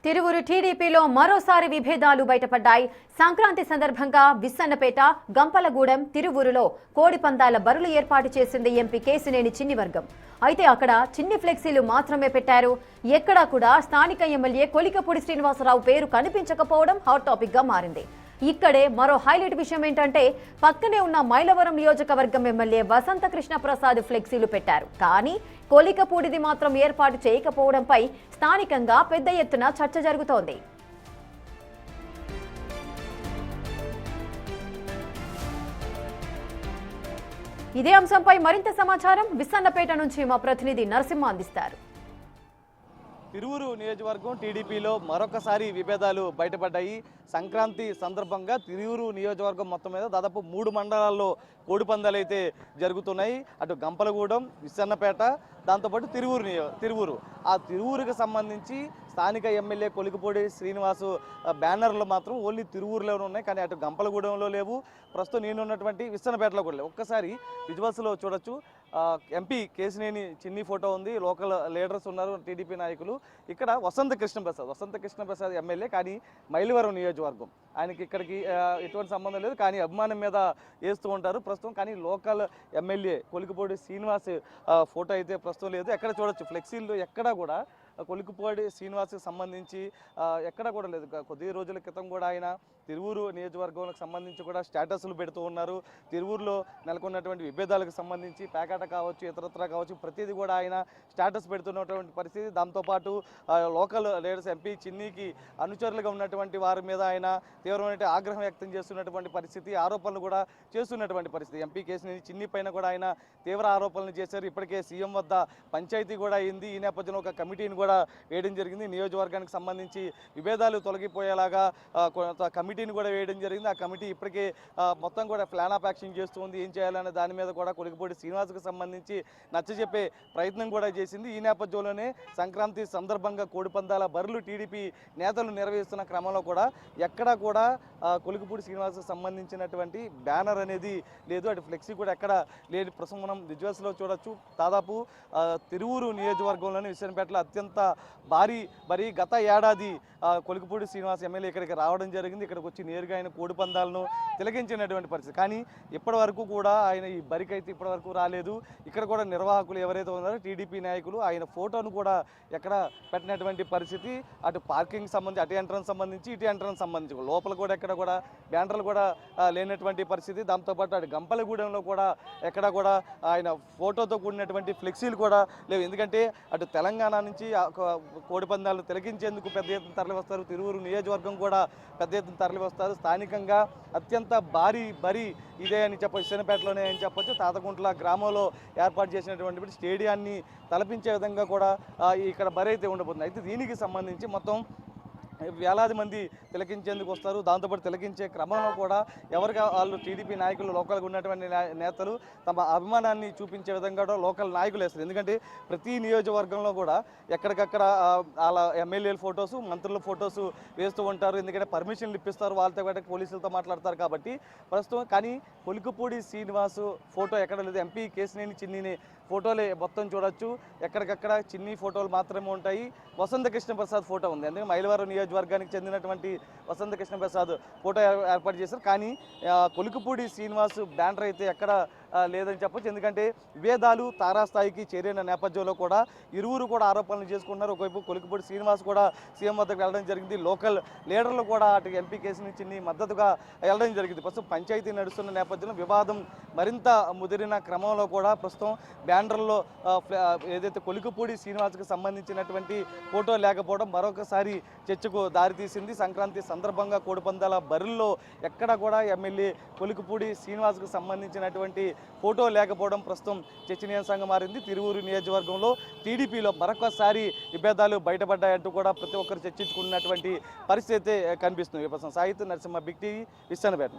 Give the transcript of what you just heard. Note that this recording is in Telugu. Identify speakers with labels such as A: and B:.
A: తిరువురు టీడీపీలో మరోసారి విభేదాలు బయటపడ్డాయి. సంక్రాంతి సందర్భంగా విస్సన్నపేట, గంపలగూడెం, తిరువురులో కోడిపందాల బరులు ఏర్పాటు చేసింది ఎంపీ కేశినేని చిన్ని వర్గం. అయితే అక్కడ చిన్ని ఫ్లెక్సీలు మాత్రమే పెట్టారు. ఎక్కడా కూడా స్థానిక ఎమ్మెల్యే కొలికపూడి శ్రీనివాసరావు పేరు కనిపించకపోవడం హాట్ టాపిక్ గా మారింది. ఇక్కడే మరో హైలైట్ విషయం ఏంటంటే పక్కనే ఉన్న మైలవరం నియోజకవర్గం ఎమ్మెల్యే వసంత కృష్ణ ప్రసాద్ ఫ్లెక్సీలు పెట్టారు. కానీ కొలికపూడిది మాత్రం ఏర్పాటు చేయకపోవడంపై స్థానికంగా పెద్ద ఎత్తున చర్చ జరుగుతోంది. ఇదే అంశంపై మరింత సమాచారం విస్సన్నపేట నుంచి మా ప్రతినిధి నరసింహ అందిస్తారు.
B: తిరువురు నియోజకవర్గం టీడీపీలో మరొకసారి విభేదాలు బయటపడ్డాయి. సంక్రాంతి సందర్భంగా తిరువురు నియోజకవర్గం మొత్తం మీద దాదాపు 3 మండలాల్లో కోడిపందాలు అయితే జరుగుతున్నాయి. అటు గంపలగూడెం, విస్సన్నపేట, దాంతోపాటు తిరువురు. ఆ తిరువురుకి సంబంధించి స్థానిక ఎమ్మెల్యే కొలికపూడి శ్రీనివాసు బ్యానర్లు మాత్రం ఓన్లీ తిరువురులోనే ఉన్నాయి, కానీ అటు గంపలగూడెంలో లేవు. ప్రస్తుతం నేనున్నటువంటి విస్సన్నపేటలో కూడా లేవు. ఒక్కసారి విజువల్స్లో చూడొచ్చు. ఎంపీ కేశినేని చిన్ని ఫోటో ఉంది, లోకల్ లీడర్స్ ఉన్నారు, టీడీపీ నాయకులు. ఇక్కడ వసంత కృష్ణ ప్రసాద్ ఎమ్మెల్యే, కానీ మైలవరం నియోజకవర్గం. ఆయనకి ఇక్కడికి ఎటువంటి సంబంధం లేదు, కానీ అభిమానం మీద వేస్తూ ఉంటారు ప్రస్తుతం. కానీ local MLA Kolikapudi Srinivas photo అయితే ప్రస్తుతం లేదు. ఎక్కడ చూడొచ్చు ఫ్లెక్సీల్లో ఎక్కడా కూడా కొలికపూడి శ్రీనివాస్కి సంబంధించి ఎక్కడా కూడా లేదు. కొద్ది రోజుల క్రితం కూడా ఆయన తిరువురు నియోజకవర్గానికి సంబంధించి కూడా స్టేటస్లు పెడుతూ ఉన్నారు. తిరువురులో నెలకొన్నటువంటి విభేదాలకు సంబంధించి పేకాట కావచ్చు, ఇతరత్ర కావచ్చు, ప్రతిదీ కూడా ఆయన స్టేటస్ పెడుతున్నటువంటి పరిస్థితి. దాంతోపాటు లోకల్ లీడర్స్ ఎంపీ చిన్నికి అనుచరులుగా ఉన్నటువంటి వారి మీద ఆయన తీవ్రమైన ఆగ్రహం వ్యక్తం చేస్తున్నటువంటి పరిస్థితి, ఆరోపణలు కూడా చేస్తున్నటువంటి పరిస్థితి. ఎంపీ కేశినేని చిన్ని పైన కూడా ఆయన తీవ్ర ఆరోపణలు చేశారు. ఇప్పటికే సీఎం వద్ద పంచాయతీ కూడా అయింది. ఈ నేపథ్యంలో ఒక కమిటీని కూడా వేయడం జరిగింది. నియోజకవర్గానికి సంబంధించి విభేదాలు తొలగిపోయేలాగా కమిటీని కూడా వేయడం జరిగింది. ఆ కమిటీ ఇప్పటికే మొత్తం కూడా ప్లాన్ ఆఫ్ యాక్షన్ చేస్తుంది. ఏం చేయాలనే దాని మీద కూడా కొలికపూడి శ్రీనివాస్కి సంబంధించి నచ్చజెప్పే ప్రయత్నం కూడా చేసింది. ఈ నేపథ్యంలోనే సంక్రాంతి సందర్భంగా కోడిపందాల బరులు టీడీపీ నేతలు నిర్వహిస్తున్న క్రమంలో కూడా ఎక్కడా కూడా కొలికపూడి శ్రీనివాస్కి సంబంధించినటువంటి బ్యానర్ అనేది లేదు, అటు ఫ్లెక్సీ కూడా ఎక్కడ లేదు. ప్రస్తుతం మనం విజువల్స్లో చూడొచ్చు. దాదాపు తిరువురు నియోజకవర్గంలోని విస్సన్నపేటలో అత్యంత భారీ గత ఏడాది కొలికపూడి శ్రీనివాస్ ఎమ్మెల్యే ఇక్కడికి రావడం జరిగింది. ఇక్కడికి వచ్చి నేరుగా ఆయన కోడిపందాలను తిలకించినటువంటి పరిస్థితి. కానీ ఇప్పటి వరకు కూడా ఆయన ఈ బరికి అయితే ఇప్పటి వరకు రాలేదు. ఇక్కడ కూడా నిర్వాహకులు ఎవరైతే ఉన్నారో టీడీపీ నాయకులు ఆయన ఫోటోను కూడా ఎక్కడ పెట్టినటువంటి పరిస్థితి. అటు పార్కింగ్ సంబంధించి అటు ఎంట్రన్స్ సంబంధించి ఇటు ఎంట్రన్స్ సంబంధించి లోపల కూడా ఎక్కడ కూడా బ్యానర్లు కూడా లేనటువంటి పరిస్థితి. దాంతోపాటు అటు గంపలగూడెంలో కూడా ఎక్కడ కూడా ఆయన ఫోటోతో కూడినటువంటి ఫ్లెక్సీలు కూడా లేవు. ఎందుకంటే అటు తెలంగాణ నుంచి కోడిపందాలు తిలకించేందుకు పెద్ద ఎత్తున తరలి వస్తారు. తిరువురు నియోజకవర్గం కూడా పెద్ద ఎత్తున తరలి వస్తారు. స్థానికంగా అత్యంత భారీ ఇదే అని చెప్పొచ్చు, విస్సన్నపేటలోనే అని చెప్పొచ్చు. తాతకుంట్ల గ్రామంలో ఏర్పాటు చేసినటువంటి స్టేడియాన్ని తలపించే విధంగా కూడా ఇక్కడ బరి అయితే ఉండబోతుంది. అయితే దీనికి సంబంధించి మొత్తం వేలాది మంది తిలకించేందుకు వస్తారు. దాంతోపాటు తిలకించే క్రమంలో కూడా ఎవరికి వాళ్ళు టీడీపీ నాయకులు లోకల్గా ఉన్నటువంటి నేతలు తమ అభిమానాన్ని చూపించే విధంగా కూడా లోకల్ నాయకులు వేస్తారు. ఎందుకంటే ప్రతి నియోజకవర్గంలో కూడా ఎక్కడికక్కడ వాళ్ళ ఎమ్మెల్యేల ఫొటోస్, మంత్రుల ఫొటోస్ వేస్తూ ఉంటారు. ఎందుకంటే పర్మిషన్లు ఇప్పిస్తారు, వాళ్ళతో కూడా పోలీసులతో మాట్లాడతారు. కాబట్టి ప్రస్తుతం కానీ కొలికపూడి శ్రీనివాసు ఫోటో ఎక్కడ లేదు. ఎంపీ కేశినేని చిన్నిని ఫోటోలే మొత్తం చూడొచ్చు. ఎక్కడికక్కడ చిన్ని ఫోటోలు మాత్రమే ఉంటాయి. వసంత కృష్ణ ప్రసాద్ ఫోటో ఉంది. అందుకే మైలవరం నియోజకవర్గానికి చెందినటువంటి వసంత కృష్ణ ప్రసాద్ ఫోటో ఏర్పాటు చేశారు. కానీ కొలికపూడి శ్రీనివాస్ బ్యానర్ అయితే ఎక్కడ లేదని చెప్పొచ్చు. ఎందుకంటే విభేదాలు తారాస్థాయికి చేరిన నేపథ్యంలో కూడా ఇరువురు కూడా ఆరోపణలు చేసుకున్నారు. ఒకవైపు కొలికపూడి శ్రీనివాస్ కూడా సీఎం వద్దకు వెళ్ళడం జరిగింది. లోకల్ లీడర్లు కూడా అటు ఎంపీ కేశినేని చిన్ని మద్దతుగా వెళ్ళడం జరిగింది. ప్రస్తుతం పంచాయతీ నడుస్తున్న నేపథ్యంలో వివాదం మరింత ముదిరిన క్రమంలో కూడా ప్రస్తుతం బ్యానర్లో ఏదైతే కొలికపూడి శ్రీనివాస్కి సంబంధించినటువంటి ఫోటో లేకపోవడం మరొకసారి చర్చకు దారితీసింది. సంక్రాంతి సందర్భంగా కోడిపందాల బరుల్లో ఎక్కడ కూడా ఎమ్మెల్యే కొలికపూడి శ్రీనివాస్కి సంబంధించినటువంటి ఫోటో లేకపోవడం ప్రస్తుతం చర్చనీయాంశంగా మారింది. తిరువురు నియోజకవర్గంలో టీడీపీలో మరొకసారి విభేదాలు బయటపడ్డాయంటూ కూడా ప్రతి ఒక్కరు చర్చించుకున్నటువంటి పరిస్థితి కనిపిస్తుంది. సాహిత్య నరసింహ, బిగ్ టీవీ, విస్సన్నపేట.